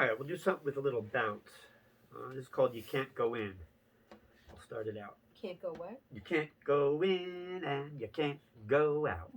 right, we'll do something with a little bounce. This is called You Can't Go In. I'll start it out. Can't go where? You can't go in and you can't go out.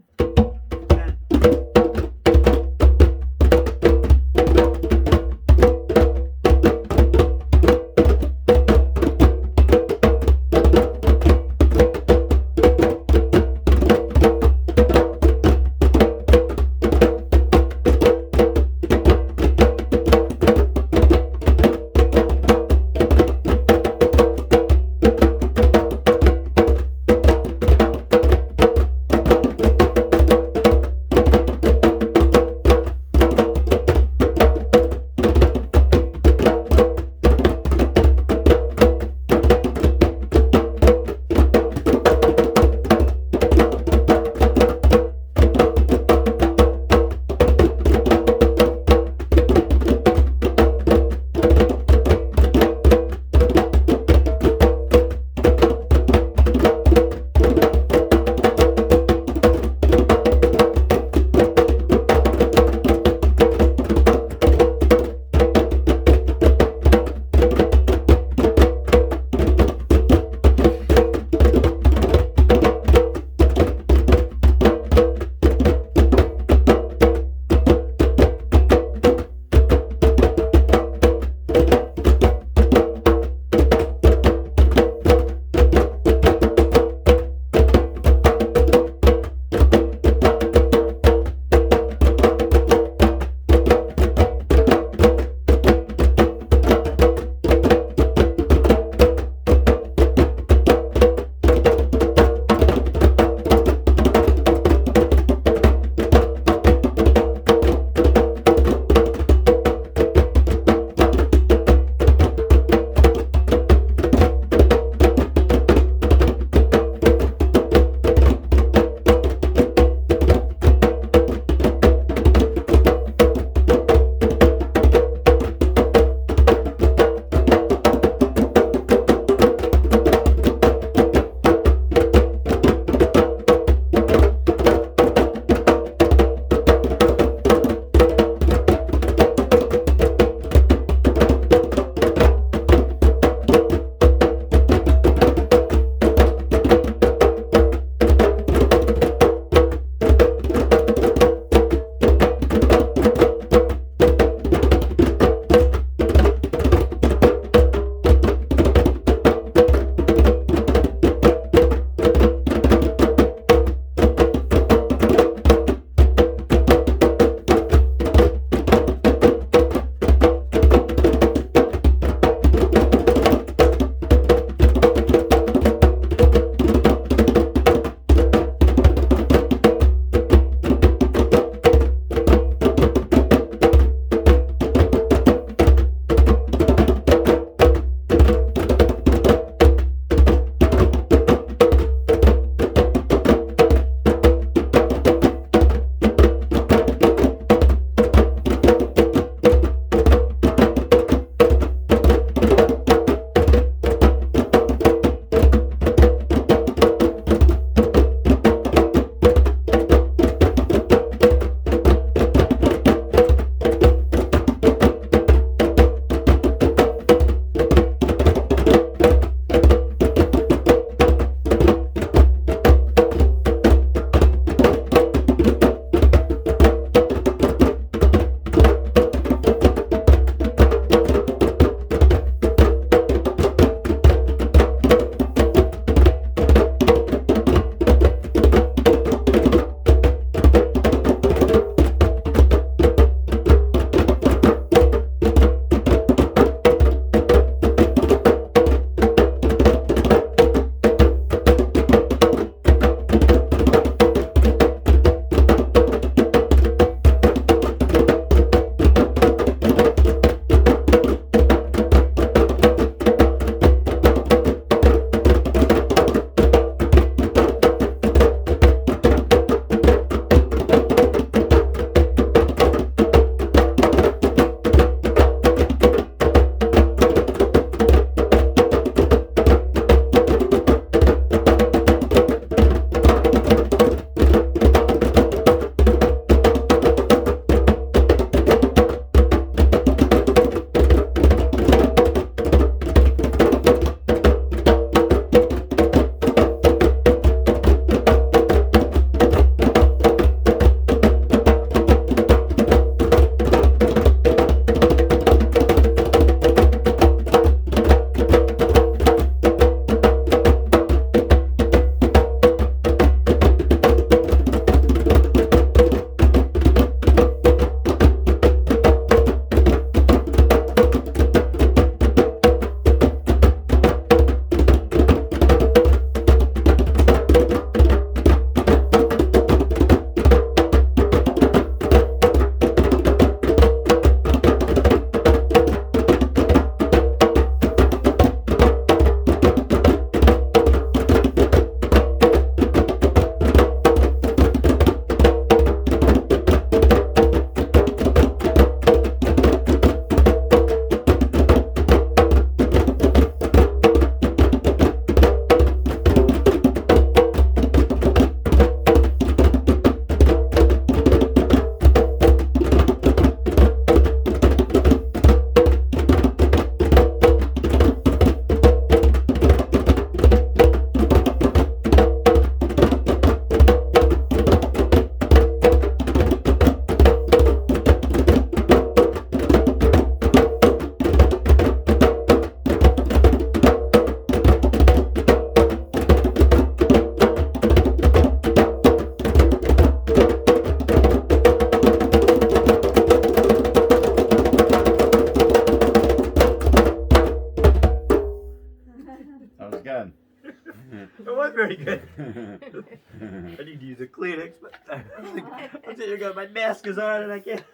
my mask is on and I can't.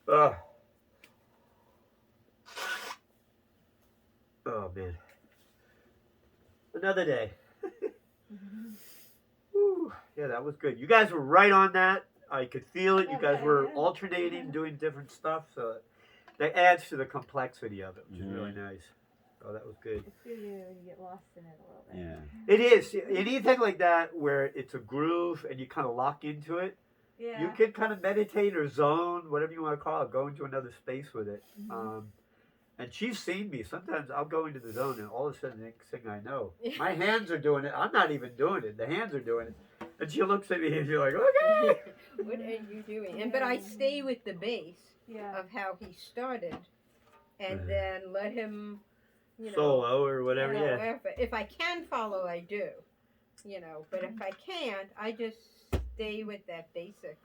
Oh. Oh man. Another day. Whew. Yeah, that was good. You guys were right on that. I could feel it. You guys were alternating, doing different stuff, so that adds to the complexity of it, which is really nice. Oh, that was good. It's good when you get lost in it a little bit. Yeah. It is. Anything like that where it's a groove and you kind of lock into it, Yeah. you can kind of meditate or zone, whatever you want to call it, go into another space with it. And she's seen me. Sometimes I'll go into the zone and all of a sudden, the next thing I know, my hands are doing it. I'm not even doing it. The hands are doing it. And she looks at me and she's like, okay. What are you doing? And but I stay with the base of how he started, and then let him, you know, Solo or whatever, you know, yeah. If I can follow, I do, you know. But if I can't, I just stay with that basic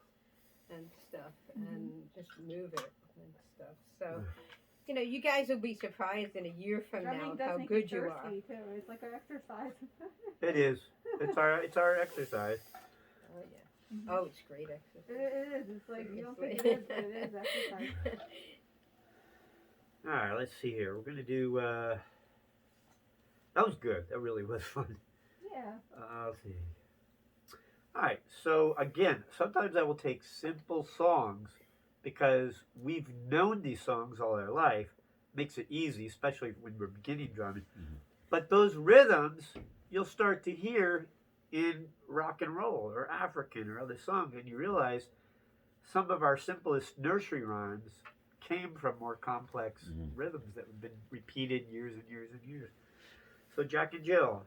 and stuff, and just move it and stuff. So, you know, you guys will be surprised in a year from now how good you are. Too. It's like our exercise. It is. It's our exercise. Oh yeah. Oh, it's great exercise. It is. It's like you don't think it is, but it is exercise. All right, let's see here. We're gonna do. That was good. That really was fun. Yeah. Let's see. All right. So again, sometimes I will take simple songs because we've known these songs all our life. Makes it easy, especially when we're beginning drumming. But those rhythms you'll start to hear in rock and roll or African or other songs, and you realize some of our simplest nursery rhymes came from more complex rhythms that have been repeated years and years and years. So Jack and Jill.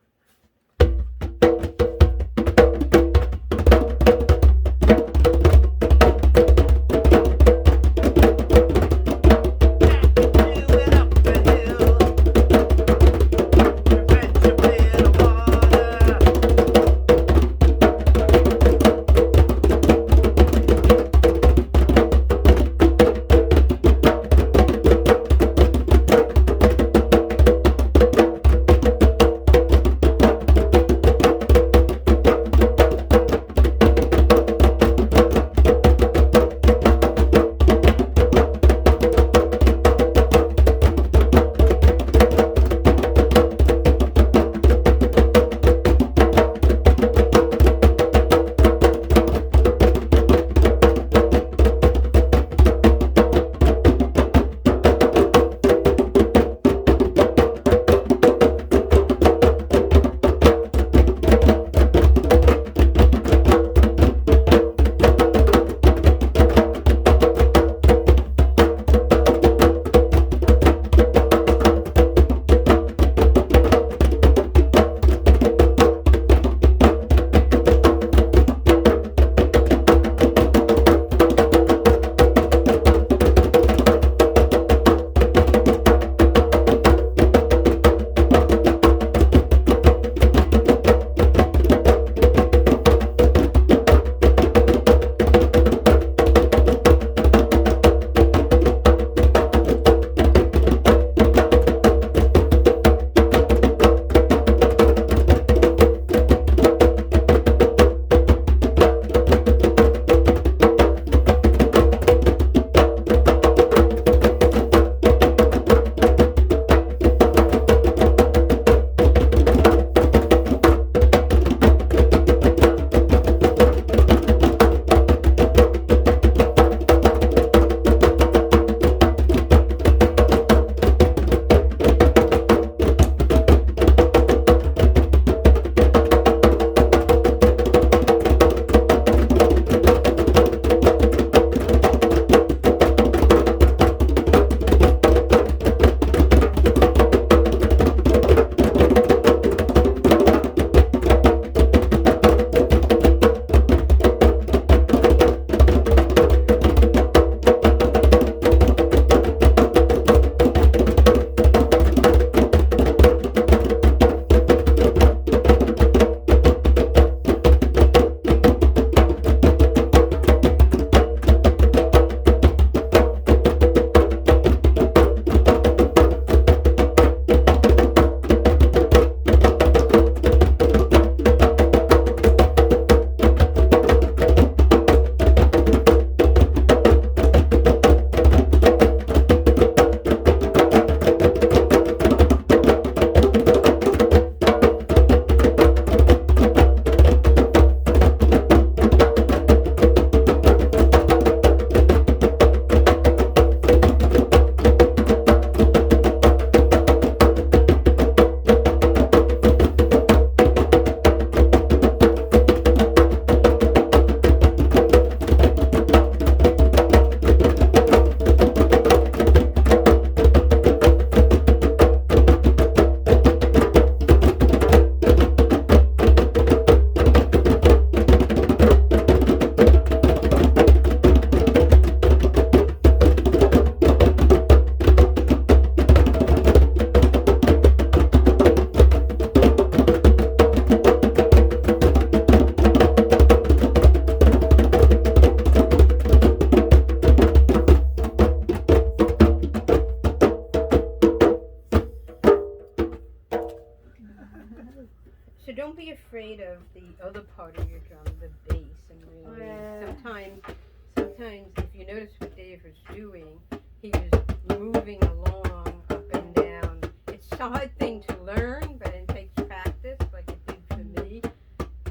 afraid of the other part of your drum, the bass, and really sometimes if you notice what Dave was doing, he was moving along up and down. It's a hard thing to learn, but it takes practice, like it did for me.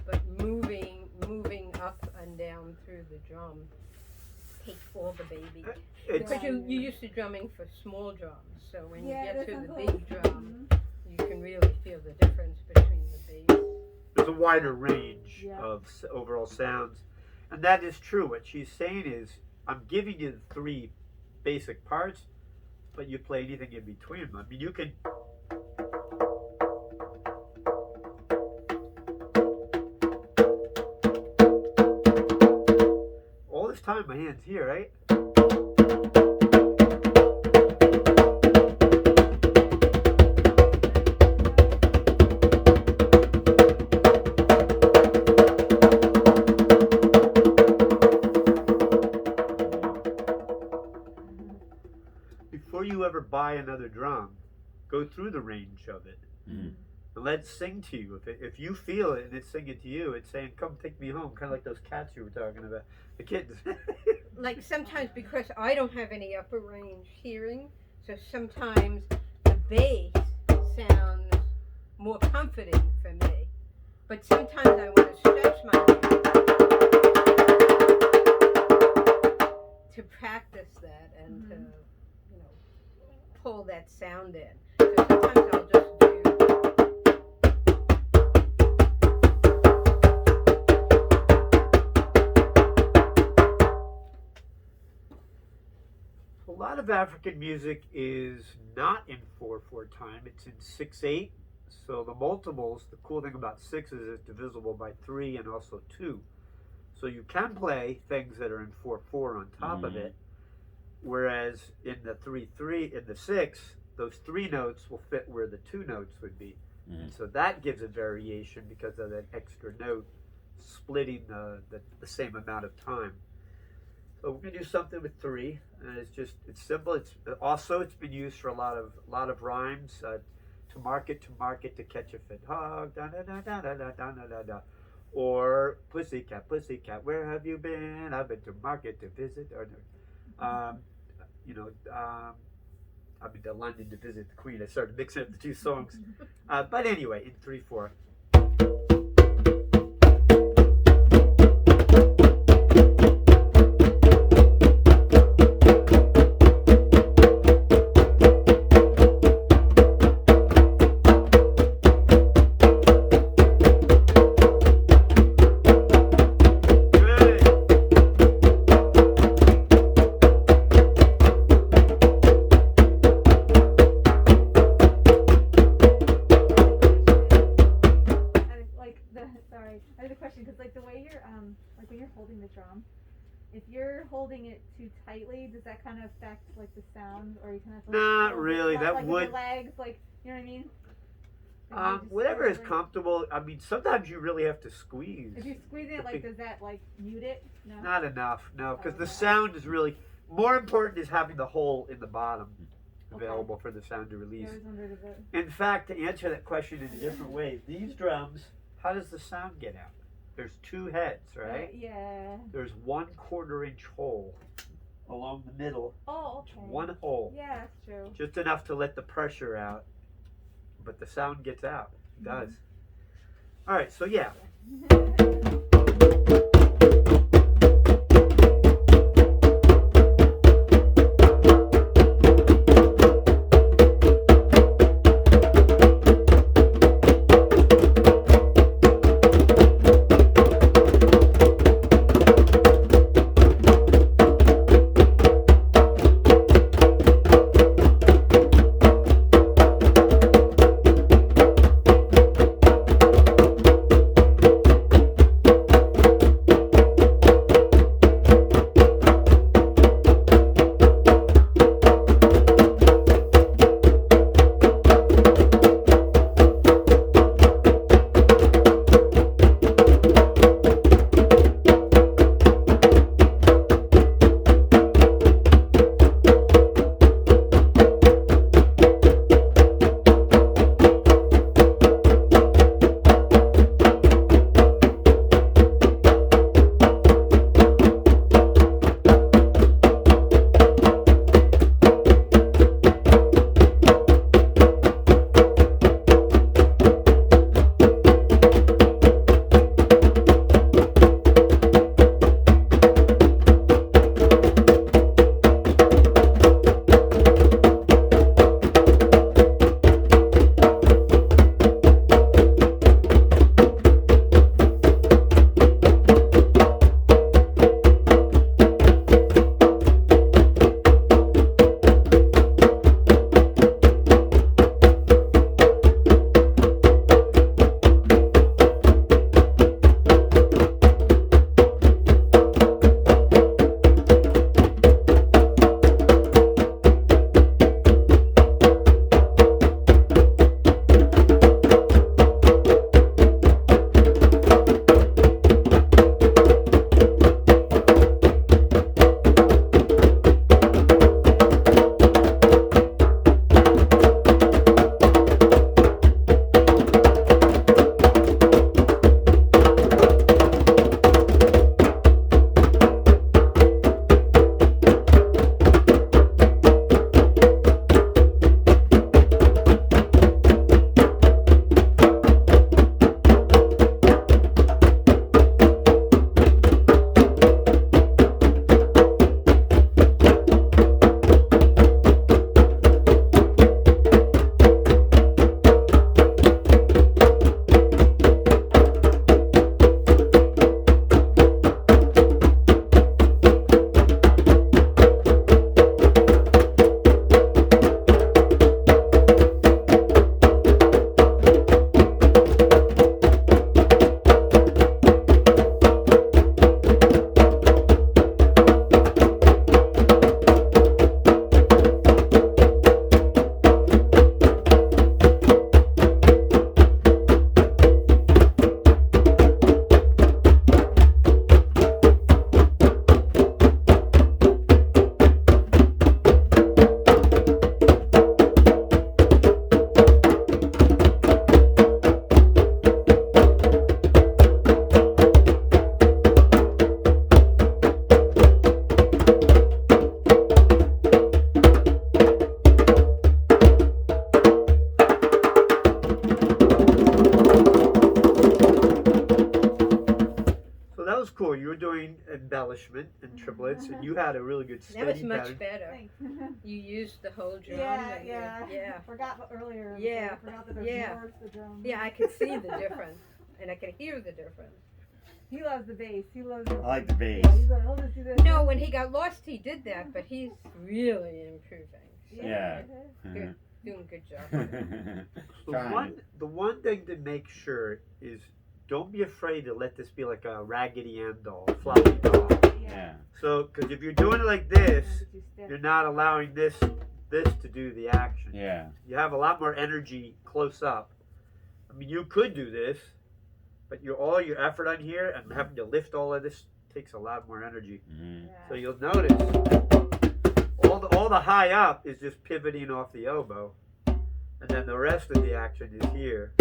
But moving up and down through the drum takes all the baby. Because you're used to drumming for small drums, so when you get to the big drum, you can really feel the difference between the bass. There's a wider range Yeah. of overall sounds, and that is true. What she's saying is, I'm giving you the 3 basic parts, but you play anything in between them. I mean, you can. All this time, my hand's here, right? Before you ever buy another drum, go through the range of it. Mhm. And let it sing to you. If you feel it and it's singing to you, it's saying, "Come take me home," kind of like those cats you were talking about, the kids. Like sometimes because I don't have any upper range hearing, so sometimes the bass sounds more comforting for me. But sometimes I want to stretch my ear to practice that and to, pull that sound in. So sometimes I'll just do. A lot of African music is not in 4/4 time, it's in 6/8. So the multiples, the cool thing about 6 is it's divisible by 3 and also 2. So you can play things that are in 4/4 on top of it, whereas in the 3/3, in the 6, those 3 notes will fit where the 2 notes would be. And so that gives a variation because of that extra note splitting the same amount of time. So we're gonna do something with 3, and it's simple. It's been used for a lot of rhymes. To market, to catch a fit hog, da da da da da da da da da, or pussycat, where have you been? I've been to market to visit, or I've been to London to visit the Queen. I started mixing up the 2 songs, but anyway, in 3/4. I have a question because, like, the way you're, like, when you're holding the drum, if you're holding it too tightly, does that kind of affect, like, the sound, or you kind of? Not really. That like, would. With your legs, like, you know what I mean? Like, Whatever is comfortable. I mean, sometimes you really have to squeeze. If you're squeezing it, like, does that, like, mute it? No. Not enough, no, because the Okay. sound is really more important. Is having the hole in the bottom Okay. available for the sound to I release. always wondered if it. In fact, to answer that question in a different way, these drums, how does the sound get out? There's 2 heads, right? Yeah. There's 1/4 inch hole along the middle. Oh, It's okay. 1 hole, Yeah, that's true. just enough to let the pressure out, but the sound gets out. It does. All right, so yeah. embellishment and triplets, and you had a really good steady That was much pattern. better. Thanks. You used the whole drum. Yeah, and yeah. yeah. Forgot earlier. Yeah, I forgot that there's yeah. more to the drum. Yeah, I could see the difference, and I could hear the difference. He loves the bass. He loves. I like the bass. Yeah, he's like, he'll just do this. No, when he got lost, he did that, but he's really improving. So Yeah. Good. Doing a good job. The one thing to make sure is don't be afraid to let this be like a Raggedy Ann doll, floppy doll. Yeah. So, because if you're doing it like this, Too stiff. you're not allowing this to do the action. Yeah. You have a lot more energy close up. I mean, you could do this, but all your effort on here and having to lift all of this takes a lot more energy. Mhm. Yeah. So you'll notice all the high up is just pivoting off the oboe, and then the rest of the action is here.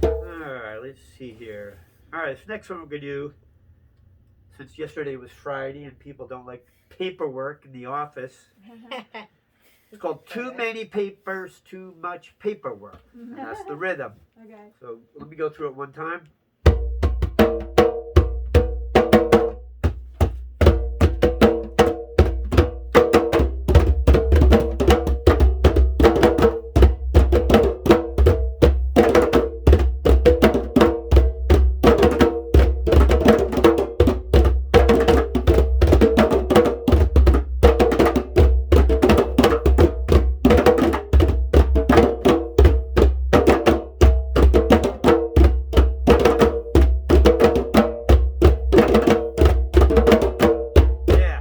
Alright, let's see here. Alright, this next one we're going to do, since yesterday was Friday and people don't like paperwork in the office, it's called Too Many Papers, Too Much Paperwork. And that's the rhythm. Okay. So let me go through it one time. Yeah.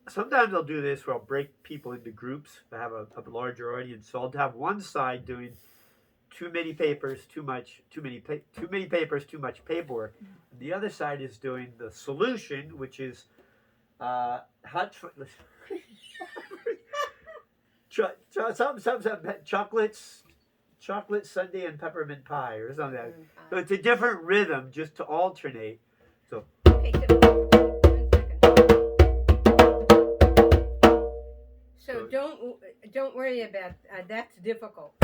Sometimes I'll do this where I'll break people into groups to have a larger audience. So I'll have one side doing too many papers, too many papers, too much paperwork. And the other side is doing the solution, which is chocolate sundae and peppermint pie or something. So it's a different rhythm just to alternate. So Okay, so 1 second. So don't worry about that's difficult.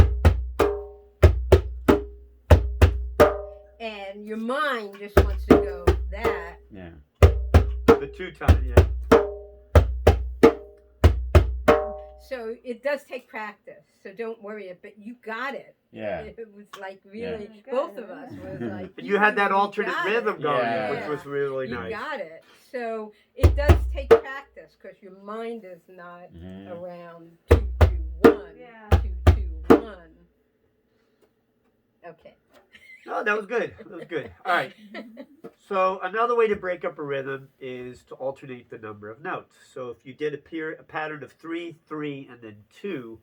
And your mind just wants to go that. Yeah. The 2 time, yeah. So it does take practice. So don't worry. But you got it. Yeah. It was like really, Yeah. both of us was like. And you had that alternate got rhythm it. going, Yeah. which was really You nice. got it. So it does take practice because your mind is not Mhm. around 2-2-1. Yeah. 2-2-1. Okay. No, that was good. That was good. All right. So another way to break up a rhythm is to alternate the number of notes. So if you did a pattern of 3, 3, and then 2,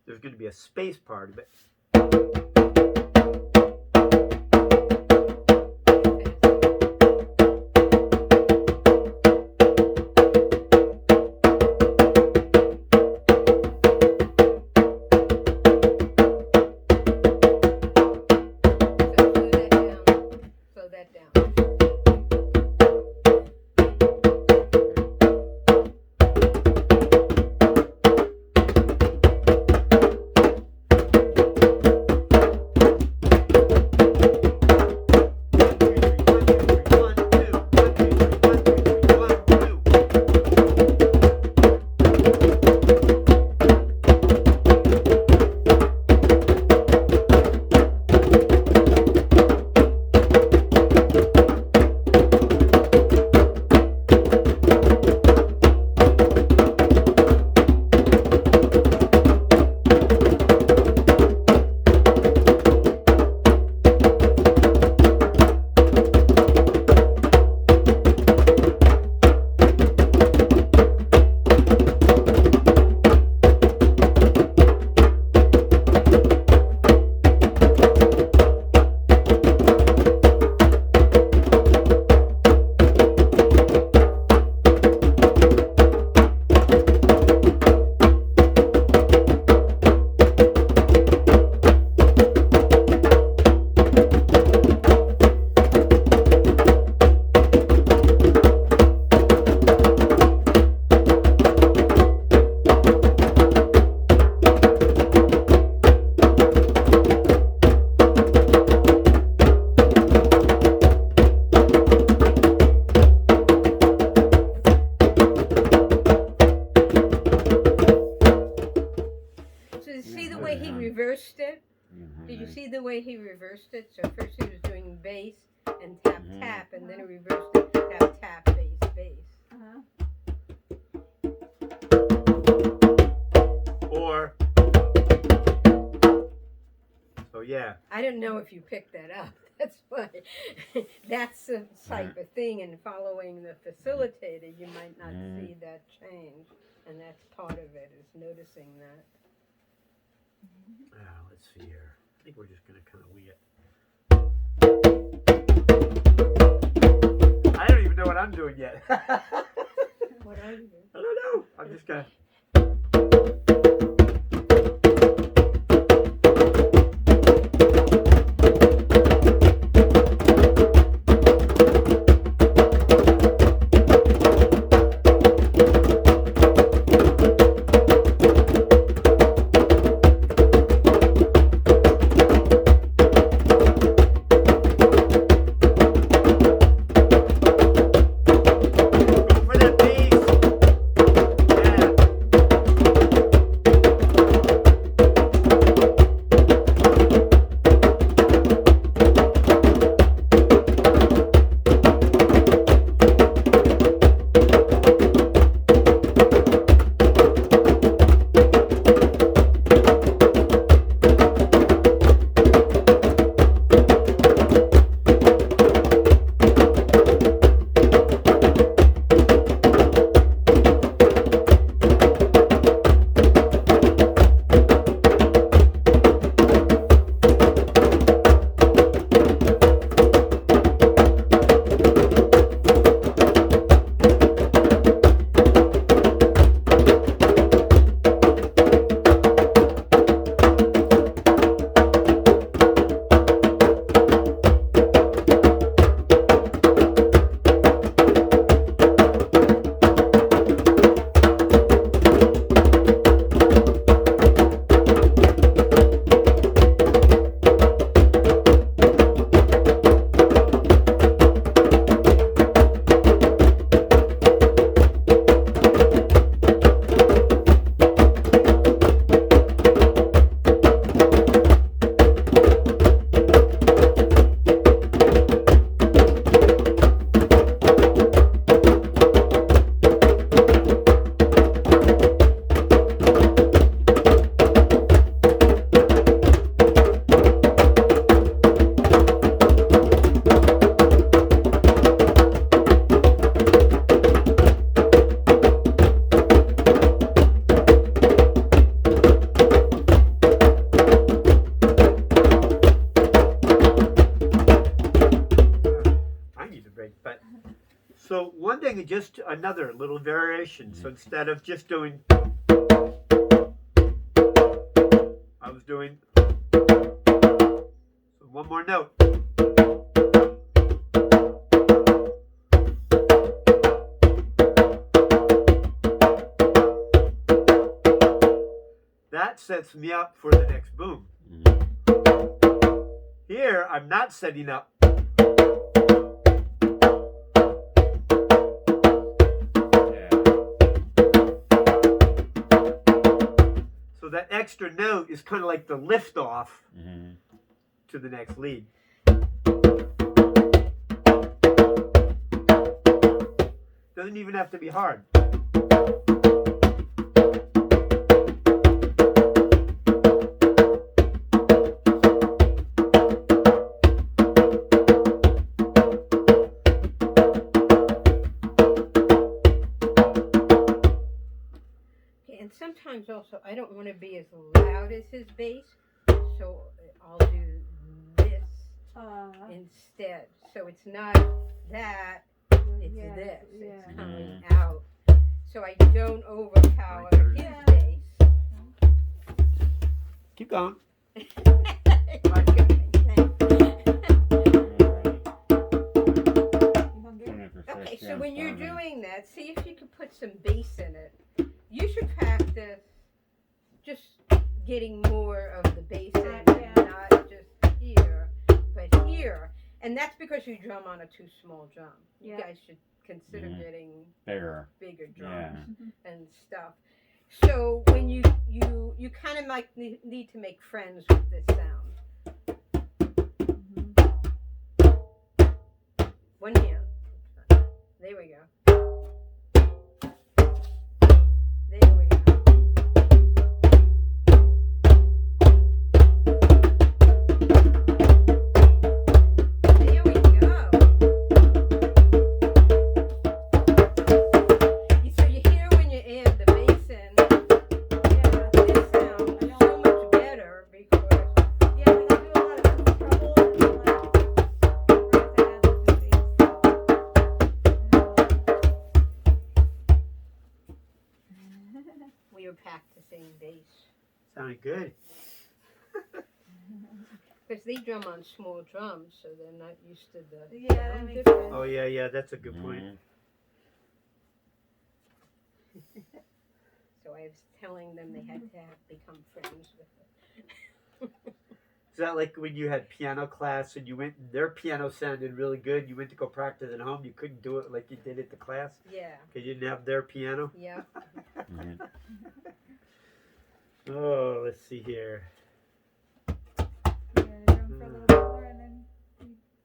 there's going to be a space part of it. Slow that down. So see the way he reversed it? Mhm. Did you see the way he reversed it? So first he was doing bass and tap Mhm. tap, and then he reversed it tap tap bass bass. Uh-huh. Or, so yeah. I don't know if you picked that up. That's why. That's the type of thing. And following the facilitator, you might not see that change, and that's part of it is noticing that. Let's see here. I think we're just going to kind of wee it. I don't even know what I'm doing yet. I What are you doing? don't know. I'm just going to. Go for that bass. Yeah. just another little variation. So instead of just doing, I was doing, so one more note. That sets me up for the next boom. Here, I'm not setting up. So that extra note is kind of like the lift off to the next lead. Doesn't even have to be hard. And sometimes also I don't want to be as loud as his bass, so I'll do this instead. So it's not that, it's this. It's coming out. So I don't overpower his bass. Keep going. Okay, so when you're doing that, see if you can put some bass in it. You should practice just getting more of the bass in it, not just here, but here. And that's because you drum on a too small drum. You guys should consider getting bigger drums and stuff. So when you kind of like need to make friends with this sound. One hand. There we go. There we go. There we go. So you hear when you add the bass in, this sound is so much better because like I do a lot of trouble and like to add the bass. we were practicing bass. Sounded good. Because they drum on small drums, so they're not used to the Yeah, that sound makes difference. Oh yeah, that's a good point. So I was telling them they had to become friends with it. Is that like when you had piano class and you went, their piano sounded really good, you went to go practice at home, you couldn't do it like you did at the class Yeah. because you didn't have their piano? Yeah. Oh, let's see here. Drum for a little bit more and then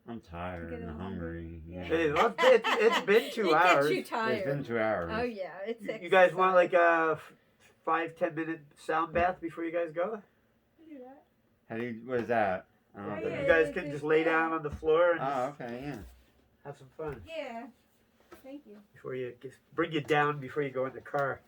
I'm tired Get and it hungry. Yeah. Hey, well, it's been 2 It hours. gets you tired. It's been 2 hours. Oh yeah, it's You guys want exercise. like a 5-10 minute sound bath before you guys go? do that. How do you, what is that? I don't know Oh, what You that yeah, is. guys can just lay down on the floor and Oh, okay, yeah. have some fun Yeah. Thank you. before you bring you down before you go in the car.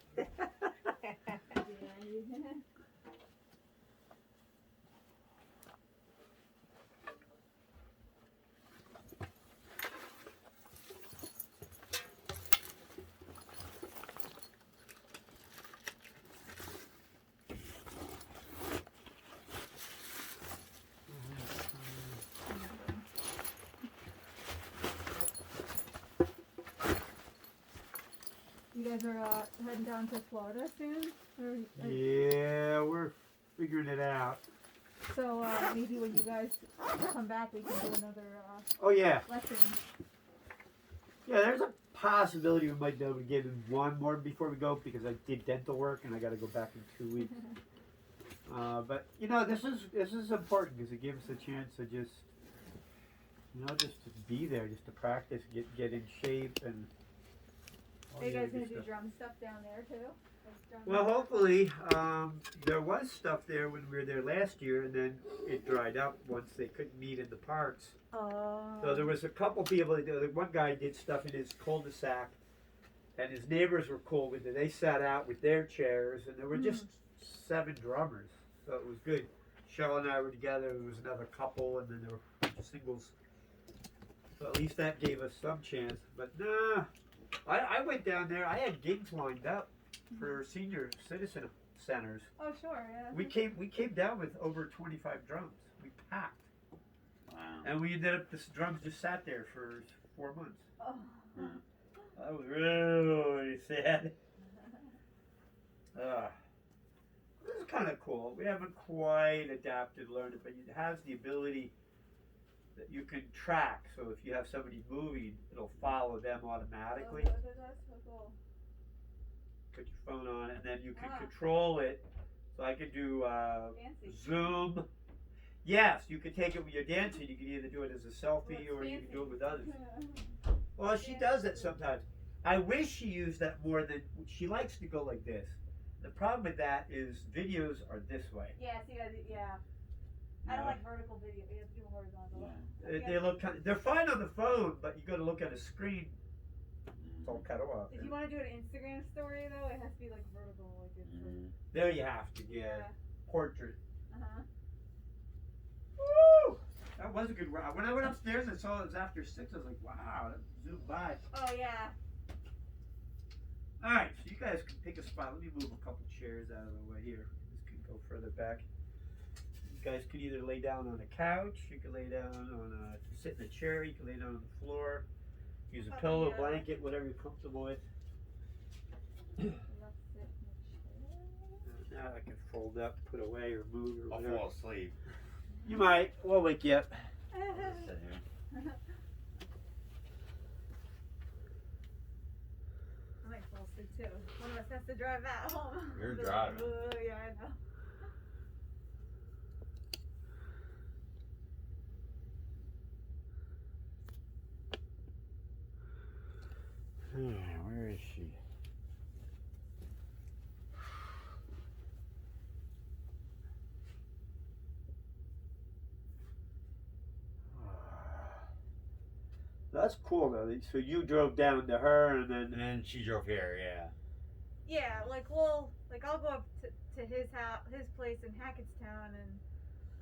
You guys are heading down to Florida soon? Or, Yeah, we're figuring it out. so maybe when you guys come back, we can do another Oh yeah, lesson. yeah. There's a possibility we might be able to get in one more before we go because I did dental work and I got to go back in 2 weeks. But you know, this is important because it gives us a chance to just, just to be there, just to practice, get in shape, and. all Are you the guys other gonna do stuff. drum stuff down there too? Like drum Well, hopefully, there was stuff there when we were there last year, and then it dried up once they couldn't meet in the parks. Oh. So there was a couple people. One guy did stuff in his cul-de-sac, and his neighbors were cool with it. They sat out with their chairs, and there were just 7 drummers, so it was good. Cheryl and I were together. There was another couple, and then there were a bunch of singles. So at least that gave us some chance. But nah, I went down there. I had gigs lined up for senior citizen centers. Oh, sure, yeah. We came down with over 25 drums. We packed, Wow. and we ended up. The drums just sat there for 4 months. Oh. I was really sad. This is kind of cool. We haven't quite adapted, learned it, but it has the ability that you can track. So if you have somebody moving, it'll follow them automatically. Oh, that's so cool. Put your phone on it, and then you can Ah. control it. So I could do Fancy. Zoom. Yes, you could take it when you're dancing. You can either do it as a selfie Well, or you it's can do it with others. fancy. Well, she does it sometimes. I wish she used that more than she likes to go like this. The problem with that is videos are this way. Yeah, so you gotta do, yeah. I don't like vertical video. You have to do horizontal. They look kind of, they're fine on the phone, but you got to look at a screen. It's all cut off. If you want to do an Instagram story though, it has to be like vertical, like it's like, There you have to get portrait. Uh-huh. Woo! That was a good ride. When I went upstairs and saw it was after 6, I was like, wow, that zoomed by. Oh yeah. All right, so you guys can pick a spot. Let me move a couple chairs out of the way here. This can go further back. You guys could either lay down on a couch, you could lay down on sit in a chair, you can lay down on the floor, use a pillow, Yeah. blanket, whatever you're comfortable with. Let's sit in the chair. Now I can fold up, put away, or move, or I'll whatever. fall asleep. You might. We'll wake you up. Just sit here. I might fall asleep too. One of us has to drive back home. You're Just driving. yeah, I know. Where is she? That's cool though. So you drove down to her and And then. then she drove here, yeah. Yeah, like I'll go up to his house, his place in Hackettstown,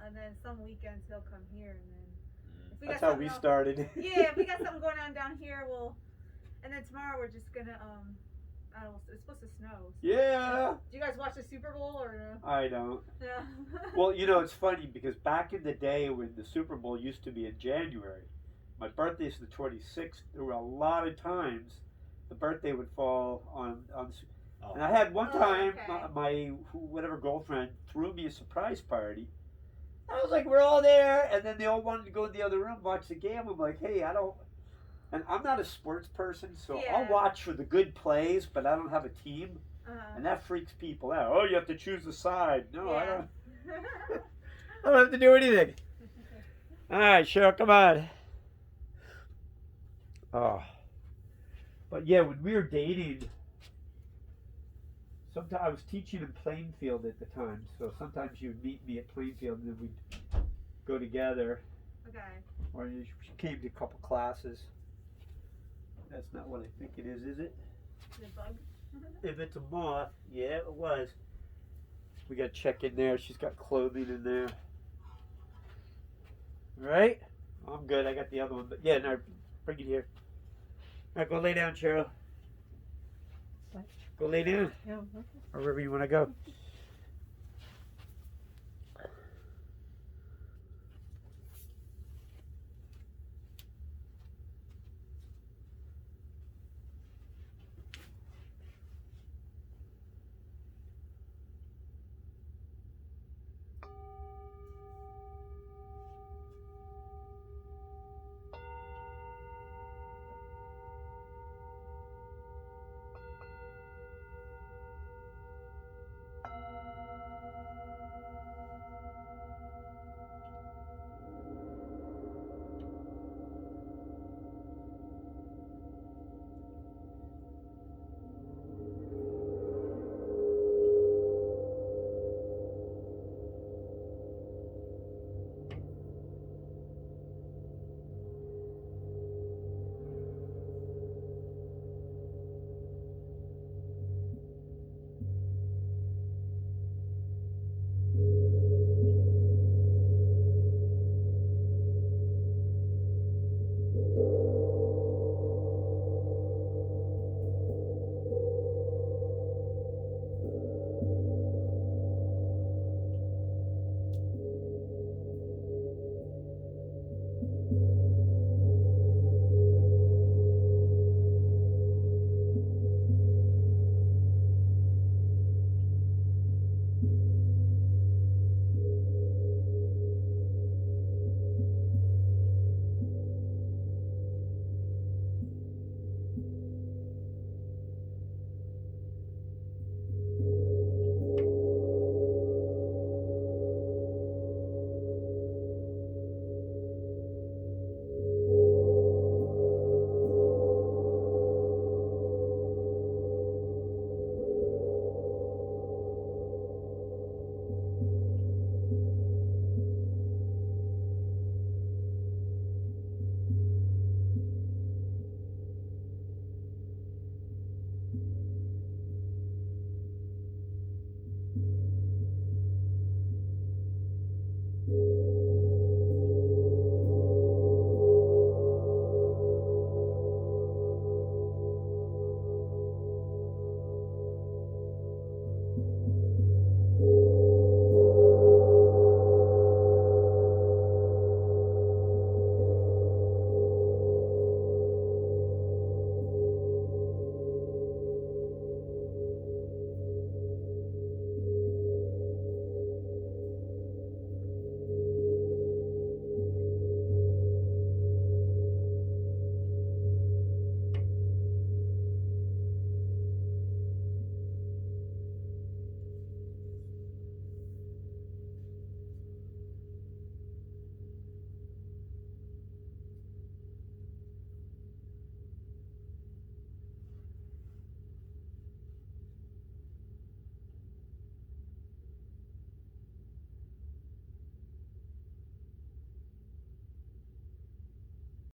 and then some weekends he'll come here, and then if we That's got how something we else- started. Yeah, if we got something going on down here, and then tomorrow we're just gonna I don't know, it's supposed to snow. So. Yeah. Do you guys watch the Super Bowl or no? I don't. Yeah. Well, you know, it's funny because back in the day when the Super Bowl used to be in January, my birthday's the 26th. There were a lot of times the birthday would fall on Oh. and I had one Oh, time okay. my whatever girlfriend threw me a surprise party. I was like, we're all there, and then they all wanted to go in the other room watch the game. I'm like, hey, I don't, and I'm not a sports person, so I'll Yeah. watch for the good plays, but I don't have a team, and that freaks people out. Oh, you have to choose a side. No, I don't. I don't have to do anything. All right, Cheryl, come on. Oh, but yeah, when we were dating. Sometimes I was teaching in Plainfield at the time, so sometimes you'd meet me at Plainfield and then we'd go together. Okay. Or she came to a couple classes. That's not what I think it is it? The bug. If it's a moth, yeah, it was. We got to check in there. She's got clothing in there. Right? I'm good. I got the other one, but yeah, no, bring it here. All right, go lay down, Cheryl. Go lay down, Yeah. or wherever you want to go.